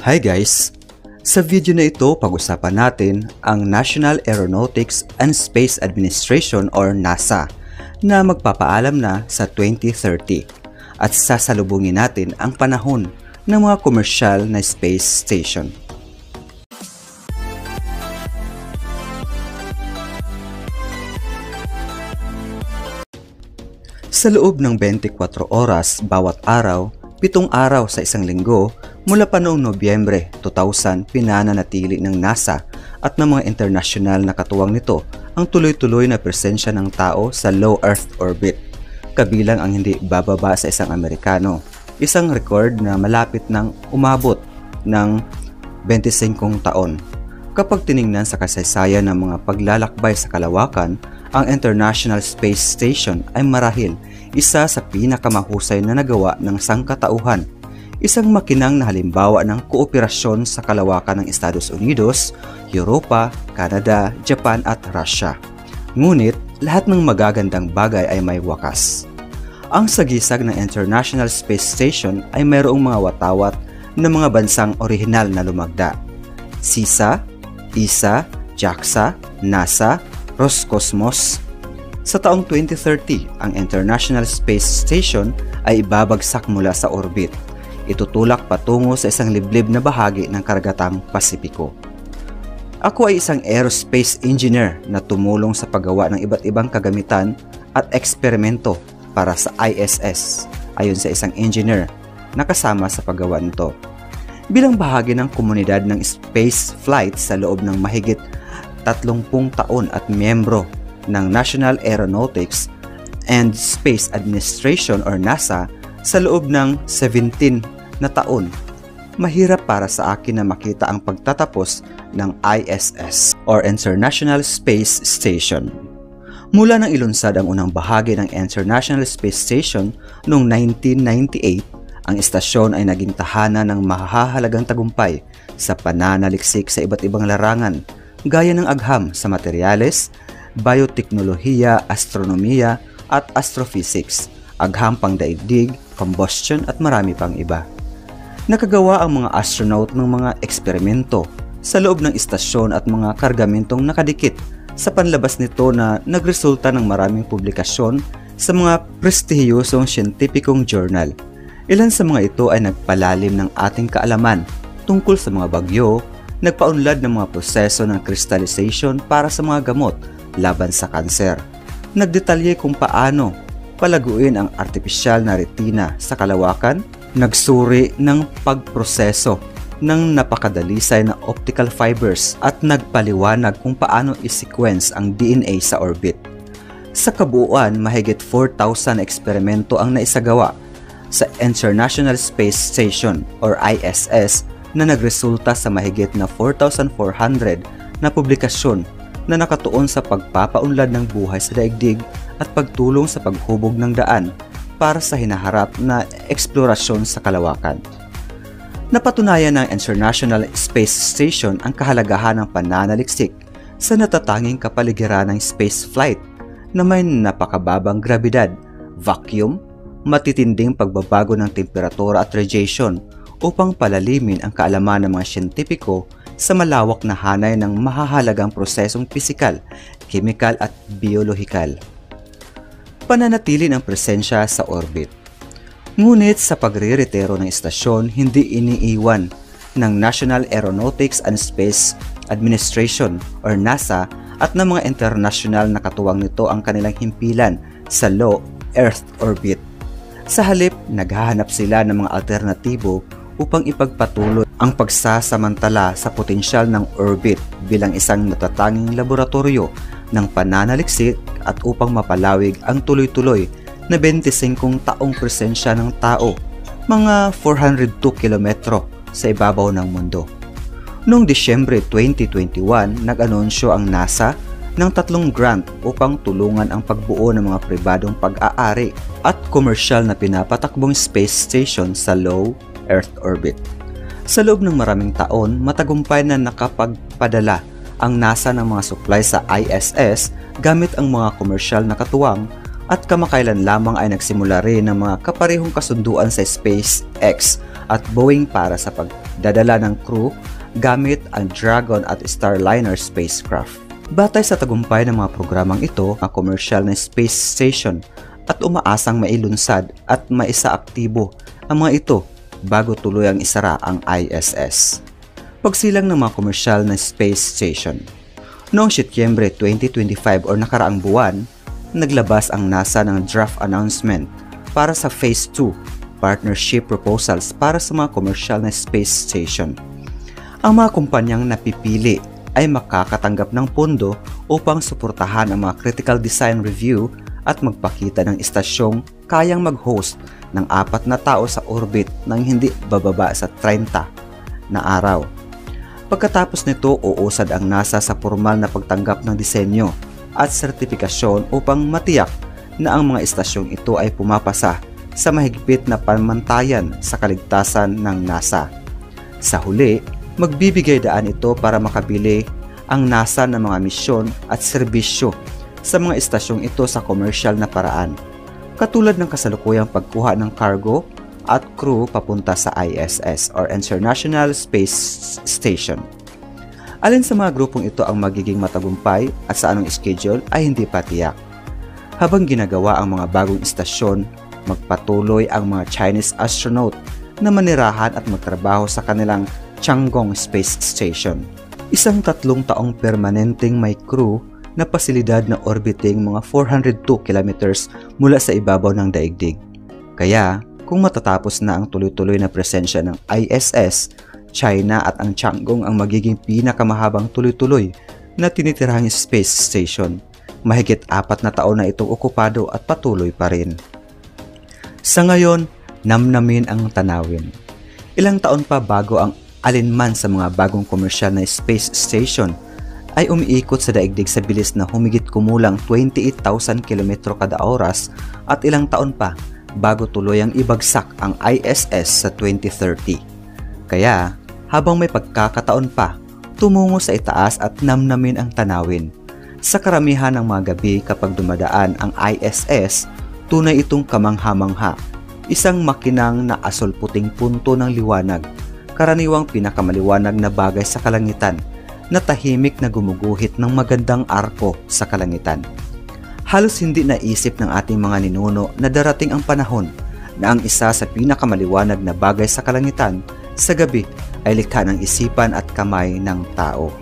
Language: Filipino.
Hi guys! Sa video na ito, pag-usapan natin ang National Aeronautics and Space Administration or NASA na magpapaalam na sa 2030 at sasalubungin natin ang panahon ng mga komersyal na space station. Sa loob ng 24 oras bawat araw, 7 araw sa isang linggo, mula pa noong Nobyembre 2000, pinananatili ng NASA at ng mga internasyonal na katuwang nito ang tuloy-tuloy na presensya ng tao sa low Earth orbit, kabilang ang hindi bababa sa isang Amerikano, isang record na malapit nang umabot ng 25 taon. Kapag tiningnan sa kasaysayan ng mga paglalakbay sa kalawakan, ang International Space Station ay marahil isa sa pinakamahusay na nagawa ng sangkatauhan, isang makinang na halimbawa ng kooperasyon sa kalawakan ng Estados Unidos, Europa, Canada, Japan at Russia. Ngunit, lahat ng magagandang bagay ay may wakas. Ang sagisag ng International Space Station ay mayroong mga watawat ng mga bansang orihinal na lumagda. CISA, ESA, JAXA, NASA, Roscosmos. Sa taong 2030, ang International Space Station ay ibabagsak mula sa orbit. Itutulak patungo sa isang liblib na bahagi ng karagatang Pasipiko. Ako ay isang aerospace engineer na tumulong sa paggawa ng iba't ibang kagamitan at eksperimento para sa ISS, ayon sa isang engineer na kasama sa paggawa nito. Bilang bahagi ng komunidad ng space flight sa loob ng mahigit 30 taon at miyembro ng National Aeronautics and Space Administration or NASA sa loob ng 17 na taon, mahirap para sa akin na makita ang pagtatapos ng ISS or International Space Station. Mula nang ilunsad ang unang bahagi ng International Space Station noong 1998, ang istasyon ay naging tahanan ng mahahalagang tagumpay sa pananaliksik sa iba't ibang larangan gaya ng agham sa materyales, bioteknolohiya, astronomiya at astrophysics, agham pangdaigdig, combustion at marami pang iba. Nakagawa ang mga astronaut ng mga eksperimento sa loob ng istasyon at mga kargamentong nakadikit sa panlabas nito na nagresulta ng maraming publikasyon sa mga prestihiyosong siyentipikong journal. Ilan sa mga ito ay nagpalalim ng ating kaalaman tungkol sa mga bagyo, nagpaunlad ng mga proseso ng crystallization para sa mga gamot laban sa kanser, nagdetalye kung paano palaguin ang artipisyal na retina sa kalawakan, nagsuri ng pagproseso ng napakadalisay na optical fibers at nagpaliwanag kung paano i-sequence ang DNA sa orbit. Sa kabuuan, mahigit 4,000 eksperimento ang naisagawa sa International Space Station or ISS na nagresulta sa mahigit na 4,400 na publikasyon na nakatuon sa pagpapaunlad ng buhay sa daigdig at pagtulong sa paghubog ng daan para sa hinaharap na eksplorasyon sa kalawakan. Napatunayan ng International Space Station ang kahalagahan ng pananaliksik sa natatanging kapaligiran ng space flight na may napakababang grabidad, vacuum, matitinding pagbabago ng temperatura at radiation upang palalimin ang kaalaman ng mga siyentipiko sa malawak na hanay ng mahahalagang prosesong pisikal, kimikal at biolohikal. Pananatili ng presensya sa orbit. Ngunit sa pagre-retiro ng istasyon, hindi iniiwan ng National Aeronautics and Space Administration or NASA at ng mga internasyonal na katuwang nito ang kanilang himpilan sa low Earth orbit. Sa halip, naghahanap sila ng mga alternatibo upang ipagpatuloy ang pagsasamantala sa potensyal ng orbit bilang isang natatanging laboratorio ng pananaliksik at upang mapalawig ang tuloy-tuloy na 25 taong presensya ng tao, mga 402 kilometro sa ibabaw ng mundo. Noong Disyembre 2021, nag-anunsyo ang NASA ng 3 grant upang tulungan ang pagbuo ng mga pribadong pag-aari at komersyal na pinapatakbong space station sa low Earth orbit. Sa loob ng maraming taon, matagumpay na nakapagpadala ang NASA ng mga supply sa ISS gamit ang mga komersyal na katuwang at kamakailan lamang ay nagsimula rin ng mga kaparehong kasunduan sa SpaceX at Boeing para sa pagdadala ng crew gamit ang Dragon at Starliner spacecraft. Batay sa tagumpay ng mga programang ito, ang commercial na space station at umaasang mailunsad at maisaaktibo ang mga ito bago tuluyang isara ang ISS. Pagsilang ng mga commercial na space station. Noong Setyembre 2025 o nakaraang buwan, naglabas ang NASA ng draft announcement para sa Phase 2 partnership proposals para sa mga commercial na space station. Ang mga kumpanyang napipili ay makakatanggap ng pondo upang suportahan ang mga critical design review at magpakita ng istasyong kayang mag-host ng 4 na tao sa orbit nang hindi bababa sa 30 na araw. Pagkatapos nito, uusad ang NASA sa formal na pagtanggap ng disenyo at sertifikasyon upang matiyak na ang mga istasyong ito ay pumapasa sa mahigpit na pamantayan sa kaligtasan ng NASA. Sa huli, magbibigay daan ito para makabili ang NASA ng mga misyon at serbisyo sa mga istasyong ito sa commercial na paraan, katulad ng kasalukuyang pagkuha ng cargo at crew papunta sa ISS or International Space Station. Alin sa mga grupong ito ang magiging matagumpay at sa anong schedule ay hindi pa tiyak. Habang ginagawa ang mga bagong istasyon, magpatuloy ang mga Chinese astronaut na manirahan at magtrabaho sa kanilang Tiangong Space Station. Isang 3 taong permanenteng may crew na pasilidad na orbiting mga 402 kilometers mula sa ibabaw ng daigdig. Kaya, kung matatapos na ang tuloy-tuloy na presensya ng ISS, China at ang Tiangong ang magiging pinakamahabang tuloy-tuloy na tinitirahang space station. Mahigit 4 na taon na itong okupado at patuloy pa rin. Sa ngayon, namnamin ang tanawin. Ilang taon pa bago ang alinman sa mga bagong komersyal na space station ay umiikot sa daigdig sa bilis na humigit kumulang 28,000 km kada oras at ilang taon pa bago tuluyang ibagsak ang ISS sa 2030. Kaya, habang may pagkakataon pa, tumungo sa itaas at namnamin ang tanawin. Sa karamihan ng mga gabi kapag dumadaan ang ISS, tunay itong kamangha-mangha, isang makinang na asol-puting punto ng liwanag, karaniwang pinakamaliwanag na bagay sa kalangitan, na tahimik na gumuguhit ng magandang arko sa kalangitan. Halos hindi naisip ng ating mga ninuno na darating ang panahon na ang isa sa pinakamaliwanag na bagay sa kalangitan sa gabi ay likha ng isipan at kamay ng tao.